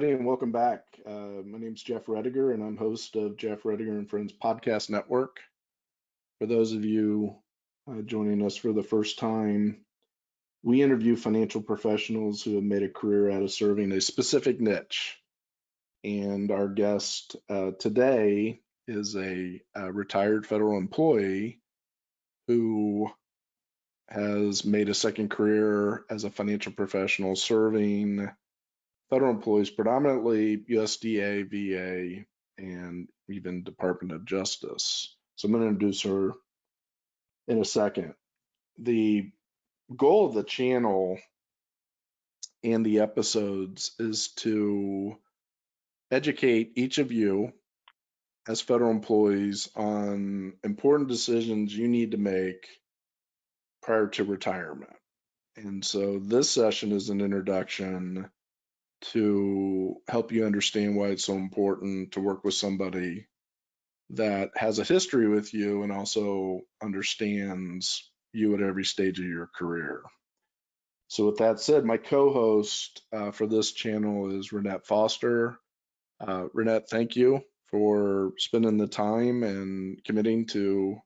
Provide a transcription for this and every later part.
everybody, and welcome back. My name's Jeff Roediger, and I'm host of Jeff Roediger and Friends Podcast Network. For those of you joining us for the first time, we interview financial professionals who have made a career out of serving a specific niche. And our guest today is a retired federal employee who has made a second career as a financial professional serving federal employees, predominantly USDA, VA, and even Department of Justice. So I'm going to introduce her in a second. The goal of the channel and the episodes is to educate each of you as federal employees on important decisions you need to make prior to retirement. And so this session is an introduction to help you understand why it's so important to work with somebody that has a history with you and also understands you at every stage of your career. So with that said, my co-host for this channel is Reinette Foster. Reinette, thank you for spending the time and committing to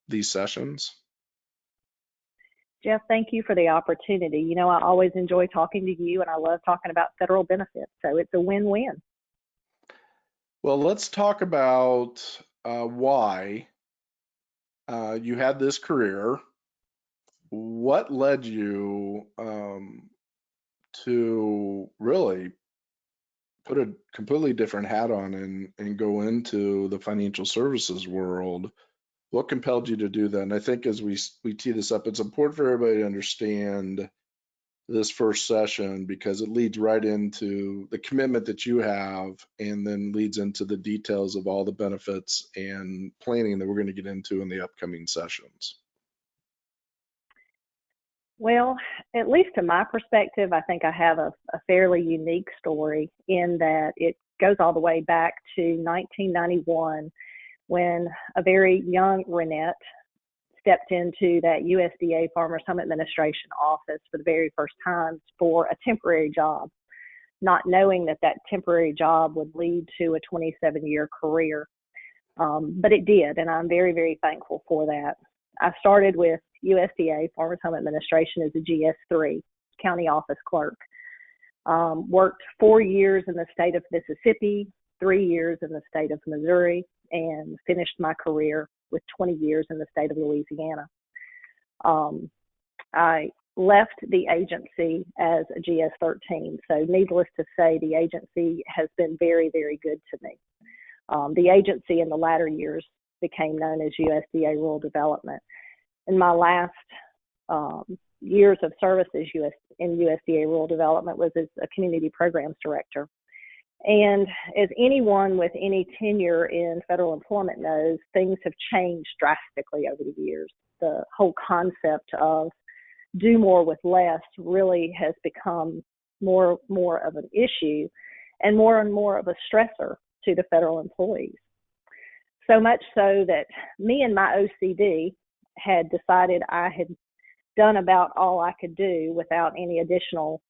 these sessions. Jeff, thank you for the opportunity. You know, I always enjoy talking to you, and I love talking about federal benefits, so it's a win-win. Well, let's talk about why you had this career. What led you to really put a completely different hat on and go into the financial services world? What compelled you to do that? And I think as we tee this up, it's important for everybody to understand this first session because it leads right into the commitment that you have and then leads into the details of all the benefits and planning that we're going to get into in the upcoming sessions. Well, at least to my perspective, I think I have a fairly unique story in that it goes all the way back to 1991 when a very young Reinette stepped into that USDA Farmers Home Administration office for the very first time for a temporary job, not knowing that that temporary job would lead to a 27-year career. But it did, and I'm very, very thankful for that. I started with USDA Farmers Home Administration as a GS3, county office clerk. Worked 4 years in the state of Mississippi, 3 years in the state of Missouri, and finished my career with 20 years in the state of Louisiana. I left the agency as a GS13, so needless to say, the agency has been very, very good to me. The agency in the latter years became known as USDA Rural Development. In my last years of service as in USDA Rural Development was as a community programs director. And as anyone with any tenure in federal employment knows, things have changed drastically over the years. The whole concept of do more with less really has become more of an issue and more of a stressor to the federal employees. So much so that me and my OCD had decided I had done about all I could do without any additional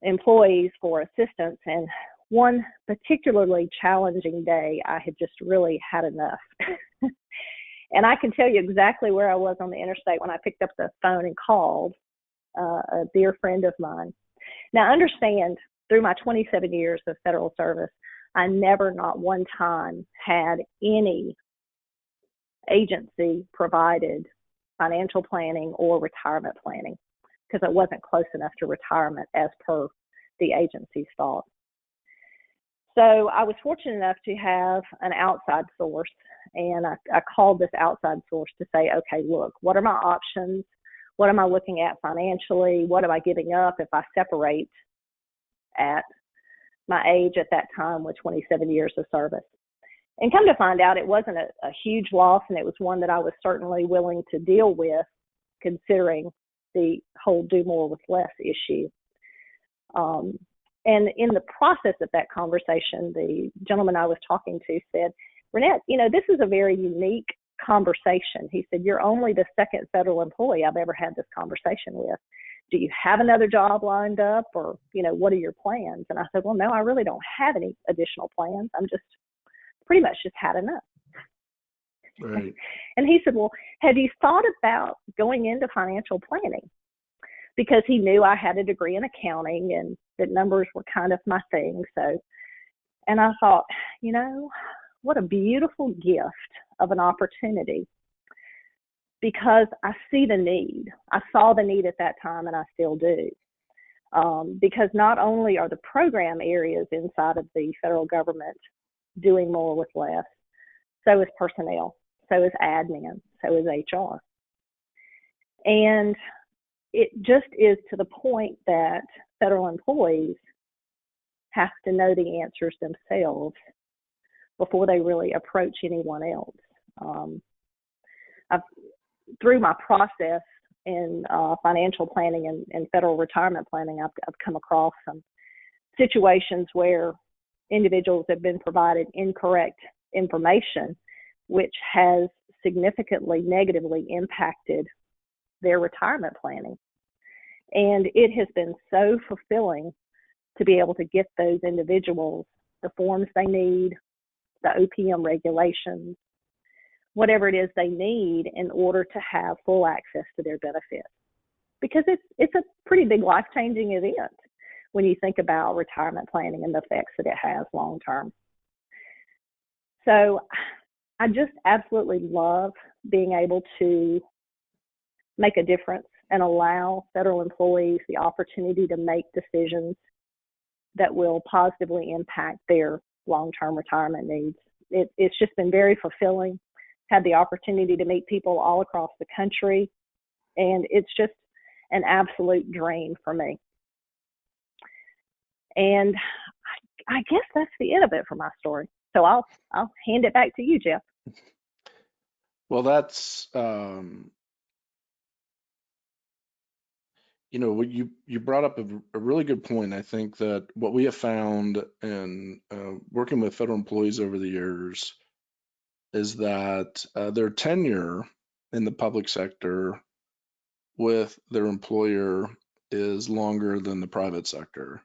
employees for assistance. And one particularly challenging day, I had just really had enough. And I can tell you exactly where I was on the interstate when I picked up the phone and called a dear friend of mine. Now, understand, through my 27 years of federal service, I never, not one time, had any agency provided financial planning or retirement planning because I wasn't close enough to retirement as per the agency's thought. So I was fortunate enough to have an outside source, and I called this outside source to say, okay, look, what are my options? What am I looking at financially? What am I giving up if I separate at my age at that time with 27 years of service? And come to find out, it wasn't a huge loss, and it was one that I was certainly willing to deal with, considering the whole do more with less issue. And in the process of that conversation, the gentleman I was talking to said, Reinette, you know, this is a very unique conversation. He said, "You're only the second federal employee I've ever had this conversation with. Do you have another job lined up, or, what are your plans?" And I said, "Well, no, I really don't have any additional plans. I'm just pretty much just had enough." Right. And he said, "Well, have you thought about going into financial planning?" Because he knew I had a degree in accounting and that numbers were kind of my thing. So, and I thought, what a beautiful gift of an opportunity, because I see the need. I saw the need at that time, and I still do. Because not only are the program areas inside of the federal government doing more with less, so is personnel, so is admin, so is HR. And it just is to the point that federal employees have to know the answers themselves before they really approach anyone else. Through my process in financial planning and federal retirement planning, I've come across some situations where individuals have been provided incorrect information, which has significantly negatively impacted their retirement planning. And it has been so fulfilling to be able to get those individuals the forms they need, the OPM regulations, whatever it is they need in order to have full access to their benefits. Because it's a pretty big life-changing event when you think about retirement planning and the effects that it has long term. So I just absolutely love being able to make a difference and allow federal employees the opportunity to make decisions that will positively impact their long-term retirement needs. It's just been very fulfilling. Had the opportunity to meet people all across the country, and it's just an absolute dream for me. And I guess that's the end of it for my story. So I'll hand it back to you, Jeff. Well, that's what you brought up a really good point. I think that what we have found in working with federal employees over the years is that their tenure in the public sector with their employer is longer than the private sector.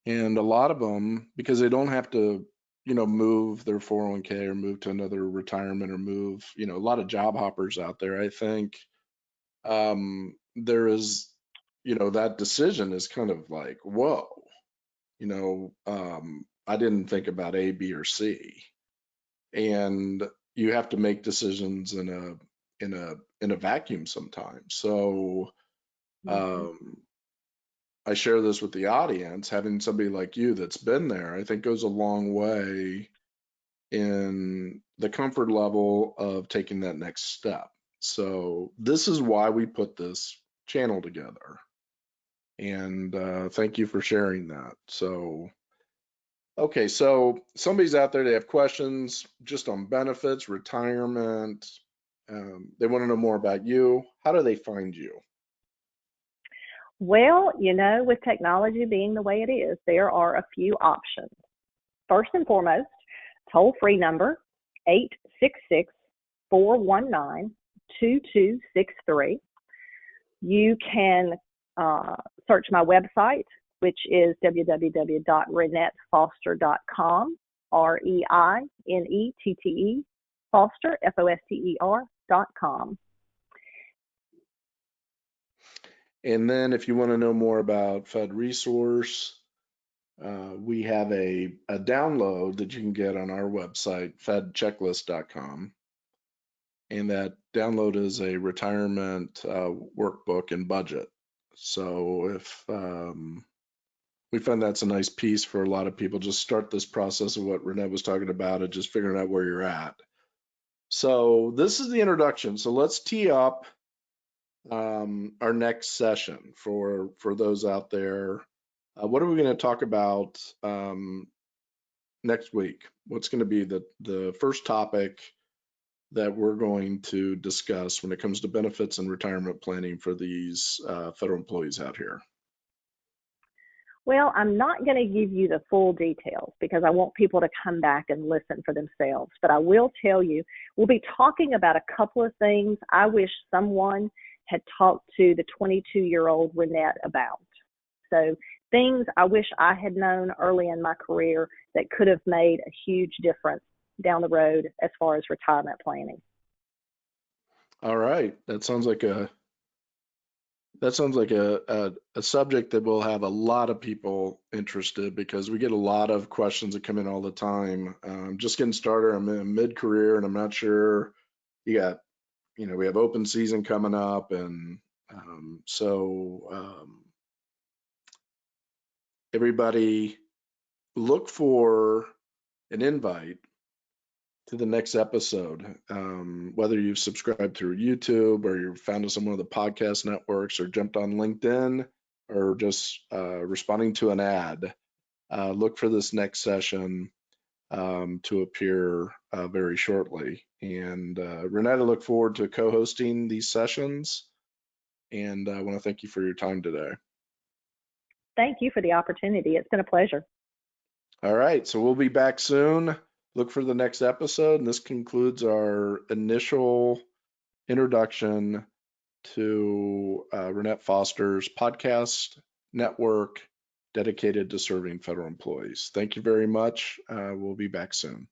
And a lot of them, because they don't have to, move their 401k or move to another retirement or move, a lot of job hoppers out there. I think there is, that decision is kind of like, whoa, I didn't think about A, B, or C. And you have to make decisions in a vacuum sometimes. So I share this with the audience. Having somebody like you that's been there, I think, goes a long way in the comfort level of taking that next step. So this is why we put this channel together. And thank you for sharing that. So, okay, so somebody's out there, they have questions just on benefits, retirement. They want to know more about you. How do they find you? Well, with technology being the way it is, there are a few options. First and foremost, toll-free number, 866-419-2263. You can search my website, which is www.reinettefoster.com, REINETTE, Foster, FOSTER.com. And then if you want to know more about Fed Resource, we have a download that you can get on our website, fedchecklist.com. And that download is a retirement workbook and budget. So if we find that's a nice piece for a lot of people, just start this process of what Reinette was talking about and just figuring out where you're at. So this is the introduction. So let's tee up our next session for those out there. What are we going to talk about next week? What's going to be the first topic that we're going to discuss when it comes to benefits and retirement planning for these federal employees out here? Well, I'm not going to give you the full details because I want people to come back and listen for themselves. But I will tell you, we'll be talking about a couple of things I wish someone had talked to the 22-year-old Reinette about. So things I wish I had known early in my career that could have made a huge difference down the road as far as retirement planning. All right. That sounds like a subject that will have a lot of people interested because we get a lot of questions that come in all the time. Just getting started, I'm in mid-career and I'm not sure. We have open season coming up, and everybody look for an invite to the next episode, whether you've subscribed through YouTube or you've found us on one of the podcast networks or jumped on LinkedIn or just responding to an ad. Look for this next session to appear very shortly. And Reinette, I look forward to co-hosting these sessions, and I want to thank you for your time today. Thank you for the opportunity. It's been a pleasure. All right, so we'll be back soon. Look for the next episode, and this concludes our initial introduction to Reinette Foster's podcast network dedicated to serving federal employees. Thank you very much. We'll be back soon.